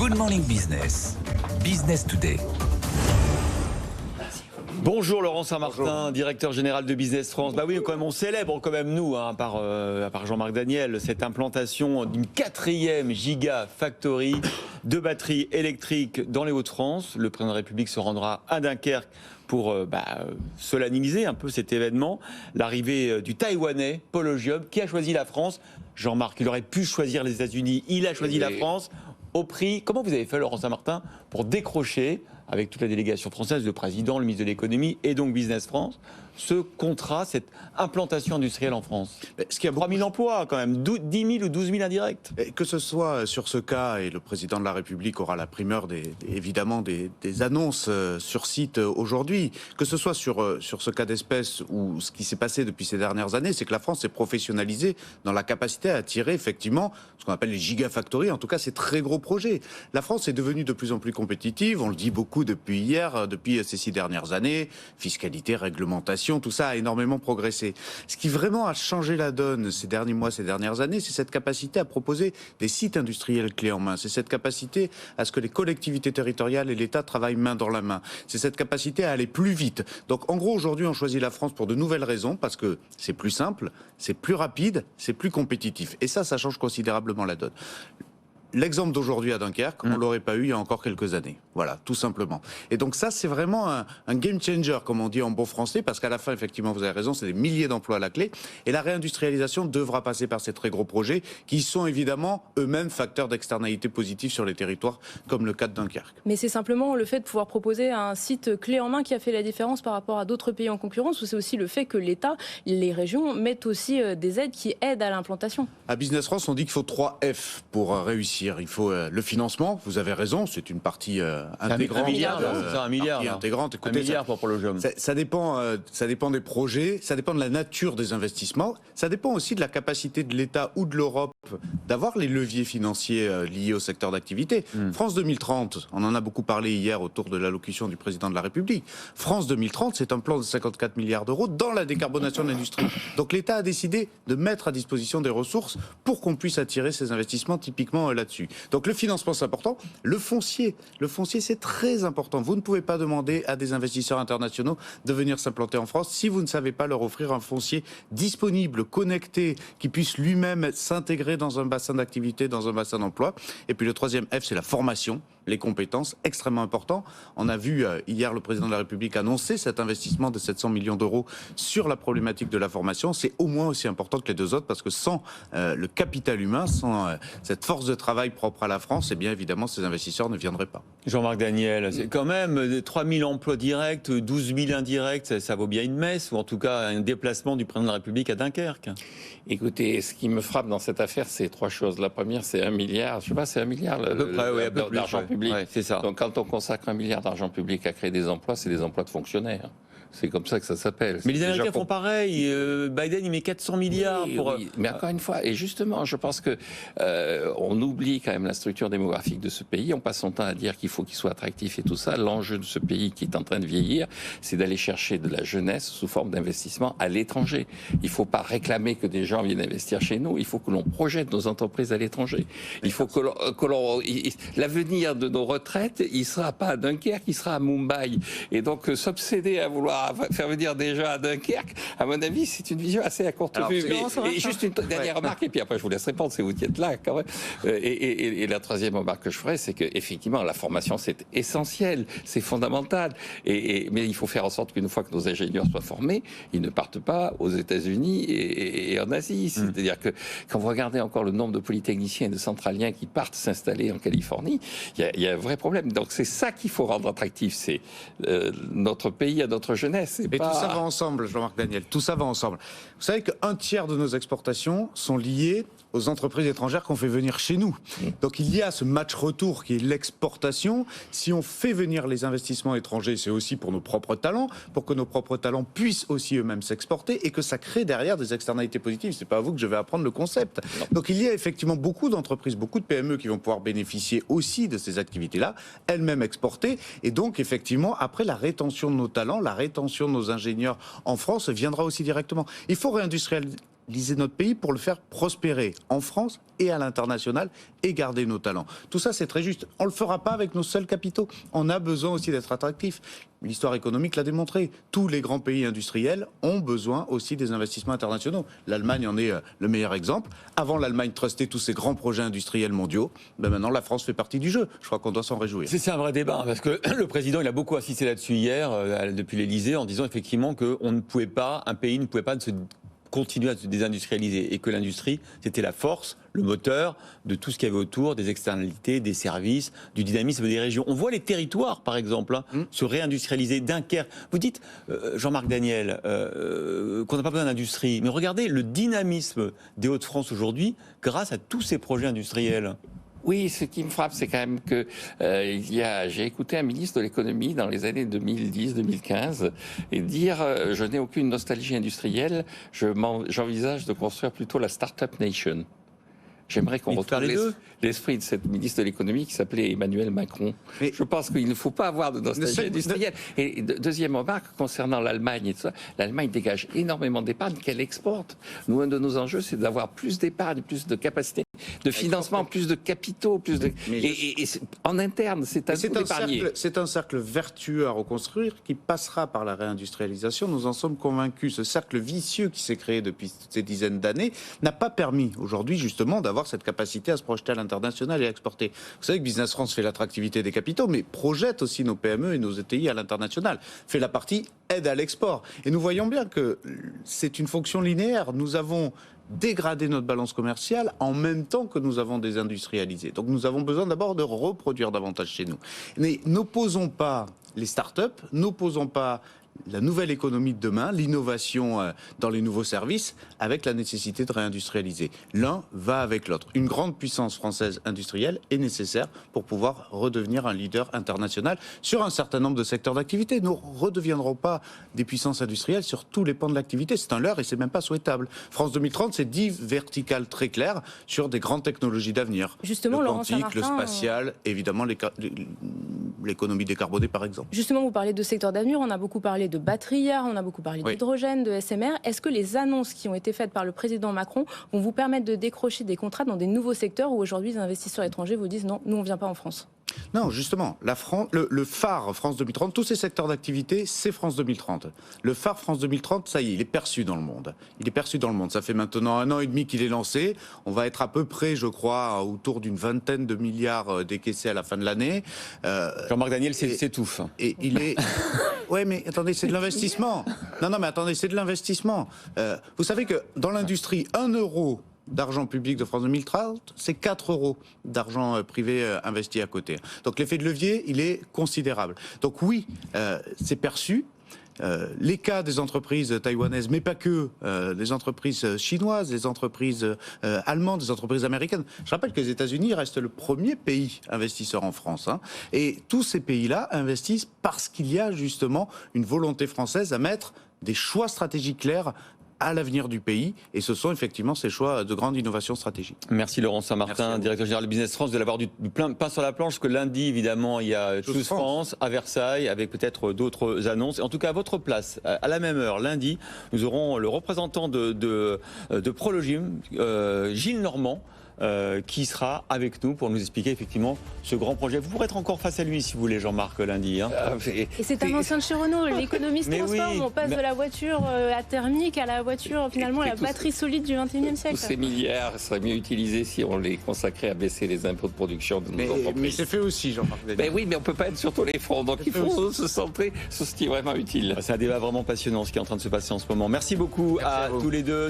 Good Morning Business, Business Today. Bonjour Laurent Saint-Martin, directeur général de Business France. Bah oui, quand même, on célèbre quand même nous, par Jean-Marc Daniel, cette implantation d'une 4e gigafactory de batteries électriques dans les Hauts-de-France. Le président de la République se rendra à Dunkerque pour solennaliser un peu cet événement. L'arrivée du Taïwanais Paul Ogiom, qui a choisi la France. Jean-Marc, il aurait pu choisir les États-Unis, il a choisi la France. Au prix, comment vous avez fait Laurent Saint-Martin pour décrocher, avec toute la délégation française, le président, le ministre de l'économie et donc Business France, ce contrat, cette implantation industrielle en France? Ce qui a 3 000 emplois quand même, 10 000 ou 12 000 indirects. Que ce soit sur ce cas, et le président de la République aura la primeur évidemment des annonces sur site aujourd'hui, que ce soit sur ce cas d'espèce ou ce qui s'est passé depuis ces dernières années, c'est que la France s'est professionnalisée dans la capacité à attirer effectivement ce qu'on appelle les gigafactories, en tout cas ces très gros projets. La France est devenue de plus en plus compétitive, on le dit beaucoup depuis hier, depuis ces 6 dernières années, fiscalité, réglementation, tout ça a énormément progressé. Ce qui vraiment a changé la donne ces derniers mois, ces dernières années, c'est cette capacité à proposer des sites industriels clés en main. C'est cette capacité à ce que les collectivités territoriales et l'État travaillent main dans la main. C'est cette capacité à aller plus vite. Donc en gros, aujourd'hui, on choisit la France pour de nouvelles raisons, parce que c'est plus simple, c'est plus rapide, c'est plus compétitif. Et ça change considérablement la donne. L'exemple d'aujourd'hui à Dunkerque, on ne l'aurait pas eu il y a encore quelques années. Voilà, tout simplement. Et donc ça, c'est vraiment un game changer, comme on dit en bon français, parce qu'à la fin, effectivement, vous avez raison, c'est des milliers d'emplois à la clé. Et la réindustrialisation devra passer par ces très gros projets, qui sont évidemment eux-mêmes facteurs d'externalité positive sur les territoires, comme le cas de Dunkerque. Mais c'est simplement le fait de pouvoir proposer un site clé en main qui a fait la différence par rapport à d'autres pays en concurrence, ou c'est aussi le fait que l'État, les régions, mettent aussi des aides qui aident à l'implantation? À Business France, on dit qu'il faut 3 F pour réussir. Il faut le financement, vous avez raison, c'est une partie intégrante. Un milliard, c'est ça, un milliard. Intégrante. Écoutez, un milliard pour Paul Ogiom. Ça dépend des projets, ça dépend de la nature des investissements, ça dépend aussi de la capacité de l'État ou de l'Europe d'avoir les leviers financiers liés au secteur d'activité. France 2030, on en a beaucoup parlé hier autour de l'allocution du président de la République. France 2030, c'est un plan de 54 milliards d'euros dans la décarbonation de l'industrie. Donc l'État a décidé de mettre à disposition des ressources pour qu'on puisse attirer ces investissements typiquement là-dessus. Donc le financement, c'est important. Le foncier, c'est très important. Vous ne pouvez pas demander à des investisseurs internationaux de venir s'implanter en France si vous ne savez pas leur offrir un foncier disponible, connecté, qui puisse lui-même s'intégrer dans un bassin d'activité, dans un bassin d'emploi. Et puis le 3e F, c'est la formation, les compétences, extrêmement important. On a vu hier le président de la République annoncer cet investissement de 700 millions d'euros sur la problématique de la formation. C'est au moins aussi important que les deux autres, parce que sans le capital humain, sans cette force de travail propre à la France, et bien évidemment ces investisseurs ne viendraient pas. Jean-Marc Daniel, c'est quand même 3 000 emplois directs, 12 000 indirects, ça vaut bien une messe, ou en tout cas un déplacement du président de la République à Dunkerque. Écoutez, ce qui me frappe dans cette affaire, c'est 3 choses. La première, c'est 1 milliard, je sais pas, c'est 1 milliard d'argent public. Ouais, c'est ça. Donc quand on consacre 1 milliard d'argent public à créer des emplois, c'est des emplois de fonctionnaires. C'est comme ça que ça s'appelle. Mais les Américains font pareil. Biden, il met 400 milliards pour... Oui, mais encore une fois, et justement, je pense que on oublie quand même la structure démographique de ce pays. On passe son temps à dire qu'il faut qu'il soit attractif et tout ça. L'enjeu de ce pays qui est en train de vieillir, c'est d'aller chercher de la jeunesse sous forme d'investissement à l'étranger. Il ne faut pas réclamer que des gens viennent investir chez nous. Il faut que l'on projette nos entreprises à l'étranger. Il faut que l'avenir de nos retraites, il ne sera pas à Dunkerque, il sera à Mumbai. Et donc, s'obséder à vouloir faire venir des gens à Dunkerque, à mon avis, c'est une vision assez à courte vue. Et juste une dernière remarque, et puis après je vous laisse répondre, si vous y êtes là quand même. Et la 3e remarque que je ferai, c'est qu'effectivement, la formation, c'est essentiel, c'est fondamental. Mais il faut faire en sorte qu'une fois que nos ingénieurs soient formés, ils ne partent pas aux États-Unis et en Asie. C'est-à-dire que quand vous regardez encore le nombre de polytechniciens et de centraliens qui partent s'installer en Californie, il y a un vrai problème. Donc c'est ça qu'il faut rendre attractif, c'est notre pays à notre jeunesse. Et tout ça va ensemble, Jean-Marc Daniel, tout ça va ensemble. Vous savez qu'un tiers de nos exportations sont liées aux entreprises étrangères qu'on fait venir chez nous. Donc il y a ce match retour qui est l'exportation. Si on fait venir les investissements étrangers, c'est aussi pour nos propres talents, pour que nos propres talents puissent aussi eux-mêmes s'exporter et que ça crée derrière des externalités positives. C'est pas à vous que je vais apprendre le concept. Donc il y a effectivement beaucoup d'entreprises, beaucoup de PME qui vont pouvoir bénéficier aussi de ces activités-là, elles-mêmes exporter. Et donc effectivement, après la rétention de nos talents, la rétention de nos ingénieurs en France viendra aussi directement. Il faut réindustrialiser réindustrialiser notre pays pour le faire prospérer en France et à l'international et garder nos talents. Tout ça, c'est très juste. On ne le fera pas avec nos seuls capitaux. On a besoin aussi d'être attractif. L'histoire économique l'a démontré. Tous les grands pays industriels ont besoin aussi des investissements internationaux. L'Allemagne en est le meilleur exemple. Avant, l'Allemagne trustait tous ces grands projets industriels mondiaux. Ben maintenant, la France fait partie du jeu. Je crois qu'on doit s'en réjouir. C'est un vrai débat, parce que le président, il a beaucoup insisté là-dessus hier, depuis l'Elysée, en disant effectivement qu'on ne pouvait pas, un pays ne pouvait pas continuer à se désindustrialiser, et que l'industrie, c'était la force, le moteur de tout ce qu'il y avait autour, des externalités, des services, du dynamisme des régions. On voit les territoires, par exemple, se réindustrialiser. Dunkerque. Vous dites, Jean-Marc Daniel, qu'on n'a pas besoin d'industrie, mais regardez le dynamisme des Hauts-de-France aujourd'hui grâce à tous ces projets industriels. Oui, ce qui me frappe, c'est quand même que j'ai écouté un ministre de l'économie dans les années 2010-2015 et dire je n'ai aucune nostalgie industrielle, j'envisage de construire plutôt la Startup Nation. J'aimerais qu'on retrouve l'esprit de cette ministre de l'économie qui s'appelait Emmanuel Macron. Mais je pense qu'il ne faut pas avoir de nostalgie industrielle. Et deuxième remarque, concernant l'Allemagne et tout ça, l'Allemagne dégage énormément d'épargne qu'elle exporte. Nous, un de nos enjeux, c'est d'avoir plus d'épargne, plus de capacité de financement, plus de capitaux, plus de... Et en interne, c'est un cercle vertueux à reconstruire qui passera par la réindustrialisation. Nous en sommes convaincus. Ce cercle vicieux qui s'est créé depuis ces dizaines d'années n'a pas permis aujourd'hui justement d'avoir cette capacité à se projeter à l'international et à exporter. Vous savez que Business France fait l'attractivité des capitaux, mais projette aussi nos PME et nos ETI à l'international. Fait la partie aide à l'export. Et nous voyons bien que c'est une fonction linéaire. Nous avons dégradé notre balance commerciale en même temps que nous avons désindustrialisé. Donc nous avons besoin d'abord de reproduire davantage chez nous. Mais n'opposons pas les start-up, n'opposons pas la nouvelle économie de demain, l'innovation dans les nouveaux services, avec la nécessité de réindustrialiser. L'un va avec l'autre. Une grande puissance française industrielle est nécessaire pour pouvoir redevenir un leader international sur un certain nombre de secteurs d'activité. Nous ne redeviendrons pas des puissances industrielles sur tous les pans de l'activité. C'est un leurre et c'est même pas souhaitable. France 2030, c'est 10 verticales très claires sur des grandes technologies d'avenir. Justement, le Laurent quantique, le spatial, évidemment l'économie décarbonée par exemple. Justement, vous parlez de secteurs d'avenir, on a beaucoup parlé de batterie hier, on a beaucoup parlé d'hydrogène, de SMR. Est-ce que les annonces qui ont été faites par le président Macron vont vous permettre de décrocher des contrats dans des nouveaux secteurs où aujourd'hui les investisseurs étrangers vous disent non, nous on ne vient pas en France? Non, justement, le phare France 2030, tous ces secteurs d'activité, c'est France 2030. Le phare France 2030, ça y est, il est perçu dans le monde. Il est perçu dans le monde. Ça fait maintenant 1 an et demi qu'il est lancé. On va être à peu près, je crois, autour d'une vingtaine de milliards décaissés à la fin de l'année. Jean-Marc Daniel s'étouffe. Et il est... Ouais, mais attendez, c'est de l'investissement. Non, mais attendez, c'est de l'investissement. Vous savez que dans l'industrie, 1 euro d'argent public de France 2030, c'est 4 euros d'argent privé investi à côté. Donc l'effet de levier, il est considérable. Donc oui, c'est perçu. Les cas des entreprises taïwanaises, mais pas que, des entreprises chinoises, des entreprises allemandes, des entreprises américaines. Je rappelle que les États-Unis restent le premier pays investisseur en France. Hein, et tous ces pays-là investissent parce qu'il y a justement une volonté française à mettre des choix stratégiques clairs à l'avenir du pays, et ce sont effectivement ces choix de grande innovation stratégique. Merci Laurent Saint-Martin, directeur général de Business France, de l'avoir du plein pain sur la planche, parce que lundi, évidemment, il y a Choose France à Versailles, avec peut-être d'autres annonces. En tout cas, à votre place, à la même heure, lundi, nous aurons le représentant de Prologim, Gilles Normand, qui sera avec nous pour nous expliquer effectivement ce grand projet. Vous pourrez être encore face à lui si vous voulez, Jean-Marc, lundi. Hein. Et c'est un ancien de chez Renault, l'économie se transforme, on passe de la voiture à thermique à la voiture, finalement, la batterie solide du XXIe siècle. Tous ces milliards seraient mieux utilisés si on les consacrait à baisser les impôts de production de nos entreprises. Mais c'est fait aussi, Jean-Marc. Oui, mais on ne peut pas être sur tous les fronts, donc il faut se centrer sur ce qui est vraiment utile. C'est un débat vraiment passionnant, ce qui est en train de se passer en ce moment. Merci beaucoup à tous les deux.